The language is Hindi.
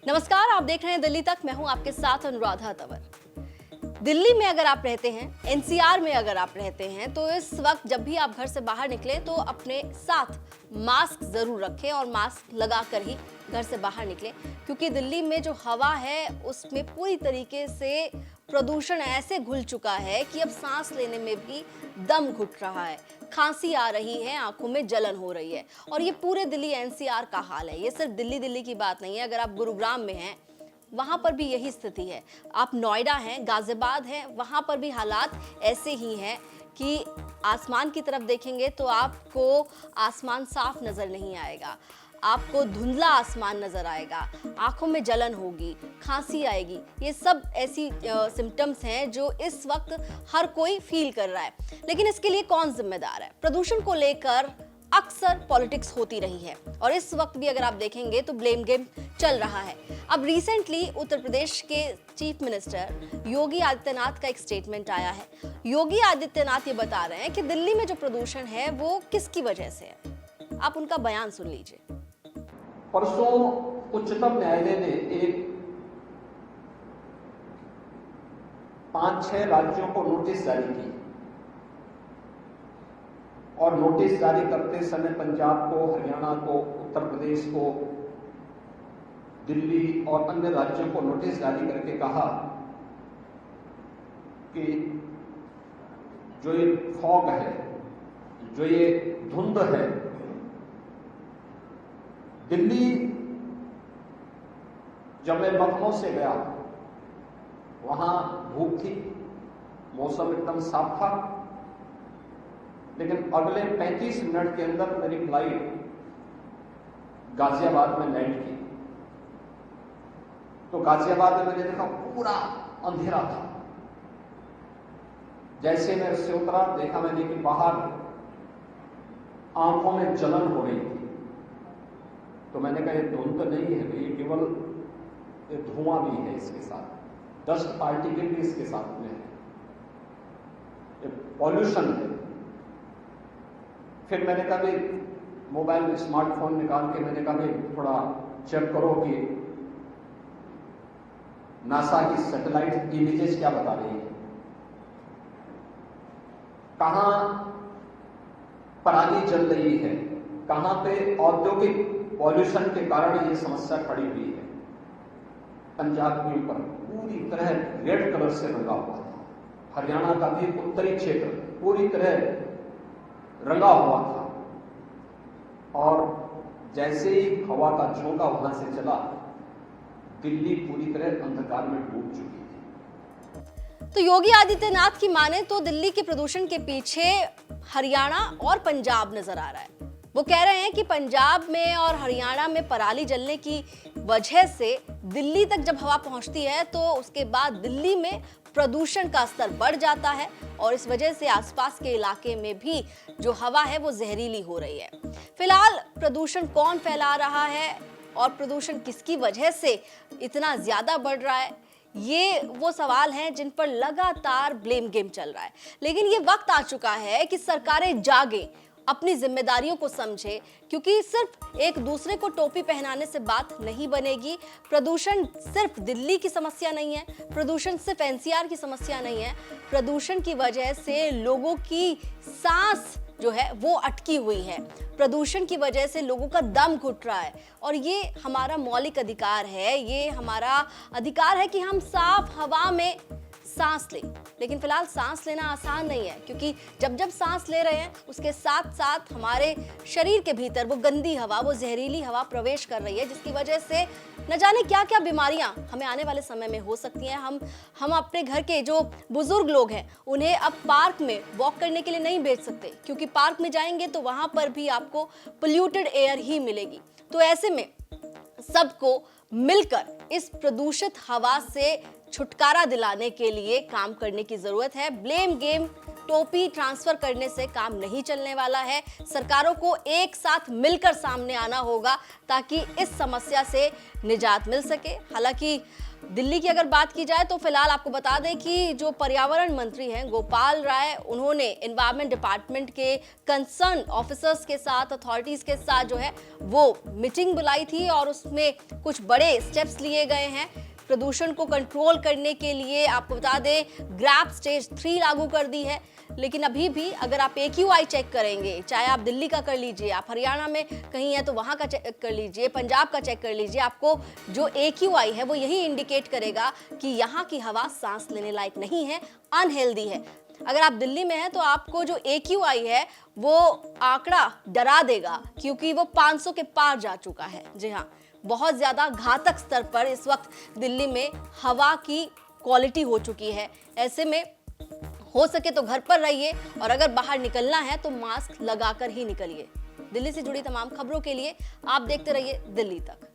नमस्कार, आप देख रहे हैं दिल्ली तक। मैं हूं आपके साथ अनुराधा तंवर। दिल्ली में अगर आप रहते हैं, एनसीआर में अगर आप रहते हैं, तो इस वक्त जब भी आप घर से बाहर निकलें तो अपने साथ मास्क जरूर रखें और मास्क लगाकर ही घर से बाहर निकलें, क्योंकि दिल्ली में जो हवा है उसमें पूरी तरीके से प्रदूषण ऐसे घुल चुका है कि अब सांस लेने में भी दम घुट रहा है, खांसी आ रही है, आंखों में जलन हो रही है। और ये पूरे दिल्ली एनसीआर का हाल है। ये सिर्फ दिल्ली की बात नहीं है। अगर आप गुरुग्राम में हैं, वहां पर भी यही स्थिति है। आप नोएडा हैं, गाजियाबाद हैं, वहां पर भी हालात ऐसे ही हैं कि आसमान की तरफ देखेंगे तो आपको आसमान साफ नजर नहीं आएगा, आपको धुंधला आसमान नजर आएगा, आंखों में जलन होगी, खांसी आएगी। ये सब ऐसी सिम्टम्स हैं जो इस वक्त हर कोई फील कर रहा है। लेकिन इसके लिए कौन जिम्मेदार है? प्रदूषण को लेकर अक्सर पॉलिटिक्स होती रही है और इस वक्त भी अगर आप देखेंगे तो ब्लेम गेम चल रहा है। अब रिसेंटली उत्तर प्रदेश के चीफ मिनिस्टर योगी आदित्यनाथ का एक स्टेटमेंट आया है। योगी आदित्यनाथ ये बता रहे हैं कि दिल्ली में जो प्रदूषण है वो किसकी वजह से है। आप उनका बयान सुन लीजिए। परसों उच्चतम न्यायालय ने एक 5-6 राज्यों को नोटिस जारी की और नोटिस जारी करते समय पंजाब को, हरियाणा को, उत्तर प्रदेश को, दिल्ली और अन्य राज्यों को नोटिस जारी करके कहा कि जो ये फॉग है, जो ये धुंध है, दिल्ली जब मैं लखनऊ से गया, वहां धूप थी, मौसम एकदम साफ था, लेकिन अगले 35 मिनट के अंदर मेरी फ्लाइट गाजियाबाद में लैंड की तो गाजियाबाद में मैंने देखा पूरा अंधेरा था। जैसे मैं उससे उतरा, देखा मैंने कि बाहर आंखों में जलन हो रही थी। तो मैंने कहा ये धुंध नहीं है, ये केवल धुआं भी है, इसके साथ डस्ट पार्टिकल भी इसके साथ में है, ये पॉल्यूशन है। फिर मैंने कहा भाई मोबाइल स्मार्टफोन निकाल के मैंने कहा भाई थोड़ा चेक करो कि नासा की सैटेलाइट इमेजेस क्या बता रही है, कहां पराली जल रही है, कहां पे औद्योगिक पॉल्यूशन के कारण ये समस्या खड़ी हुई है। पंजाब के ऊपर पूरी तरह रेड कलर से रंगा हुआ था, हरियाणा का भी उत्तरी क्षेत्र पूरी तरह रंगा हुआ था और जैसे ही हवा का झोंका वहां से चला, दिल्ली पूरी तरह अंधकार में डूब चुकी थी। तो योगी आदित्यनाथ की माने तो दिल्ली के प्रदूषण के पीछे हरियाणा और पंजाब नजर आ रहा है। वो कह रहे हैं कि पंजाब में और हरियाणा में पराली जलने की वजह से दिल्ली तक जब हवा पहुंचती है तो उसके बाद दिल्ली में प्रदूषण का स्तर बढ़ जाता है और इस वजह से आसपास के इलाके में भी जो हवा है वो जहरीली हो रही है। फिलहाल प्रदूषण कौन फैला रहा है और प्रदूषण किसकी वजह से इतना ज्यादा बढ़ रहा है, ये वो सवाल हैं जिन पर लगातार ब्लेम गेम चल रहा है। लेकिन ये वक्त आ चुका है कि सरकारें जागे, अपनी जिम्मेदारियों को समझे, क्योंकि सिर्फ एक दूसरे को टोपी पहनाने से बात नहीं बनेगी। प्रदूषण सिर्फ दिल्ली की समस्या नहीं है, प्रदूषण सिर्फ एनसीआर की समस्या नहीं है। प्रदूषण की वजह से लोगों की सांस जो है वो अटकी हुई है, प्रदूषण की वजह से लोगों का दम घुट रहा है और ये हमारा मौलिक अधिकार है, ये हमारा अधिकार है कि हम साफ हवा में सांस लें। लेकिन फिलहाल सांस लेना आसान नहीं है, क्योंकि जब जब सांस ले रहे हैं उसके साथ साथ हमारे शरीर के भीतर वो गंदी हवा, वो जहरीली हवा प्रवेश कर रही है, जिसकी वजह से न जाने क्या क्या बीमारियां हमें आने वाले समय में हो सकती हैं। हम अपने घर के जो बुजुर्ग लोग हैं उन्हें अब पार्क में वॉक करने के लिए नहीं भेज सकते, क्योंकि पार्क में जाएंगे तो वहां पर भी आपको पोल्यूटेड एयर ही मिलेगी। तो ऐसे में सबको मिलकर इस प्रदूषित हवा से छुटकारा दिलाने के लिए काम करने की जरूरत है। ब्लेम गेम, टोपी ट्रांसफर करने से काम नहीं चलने वाला है। सरकारों को एक साथ मिलकर सामने आना होगा ताकि इस समस्या से निजात मिल सके। हालांकि दिल्ली की अगर बात की जाए तो फिलहाल आपको बता दें कि जो पर्यावरण मंत्री हैं गोपाल राय, उन्होंने एनवायरमेंट डिपार्टमेंट के कंसर्न ऑफिसर्स के साथ, अथॉरिटीज के साथ जो है वो मीटिंग बुलाई थी और उसमें कुछ बड़े स्टेप्स लिए गए हैं प्रदूषण को कंट्रोल करने के लिए। आपको बता दें ग्रैप स्टेज 3 लागू कर दी है, लेकिन अभी भी अगर आप AQI चेक करेंगे, चाहे आप दिल्ली का कर लीजिए, आप हरियाणा में कहीं है तो वहां का चेक कर लीजिए, पंजाब का चेक कर लीजिए, आपको जो AQI है वो यही इंडिकेट करेगा कि यहाँ की हवा सांस लेने लायक नहीं है, अनहेल्दी है। अगर आप दिल्ली में हैं तो आपको जो AQI है वो आंकड़ा डरा देगा, क्योंकि वो 500 के पार जा चुका है। जी हाँ, बहुत ज्यादा घातक स्तर पर इस वक्त दिल्ली में हवा की क्वालिटी हो चुकी है। ऐसे में हो सके तो घर पर रहिए और अगर बाहर निकलना है तो मास्क लगाकर ही निकलिए। दिल्ली से जुड़ी तमाम खबरों के लिए आप देखते रहिए दिल्ली तक।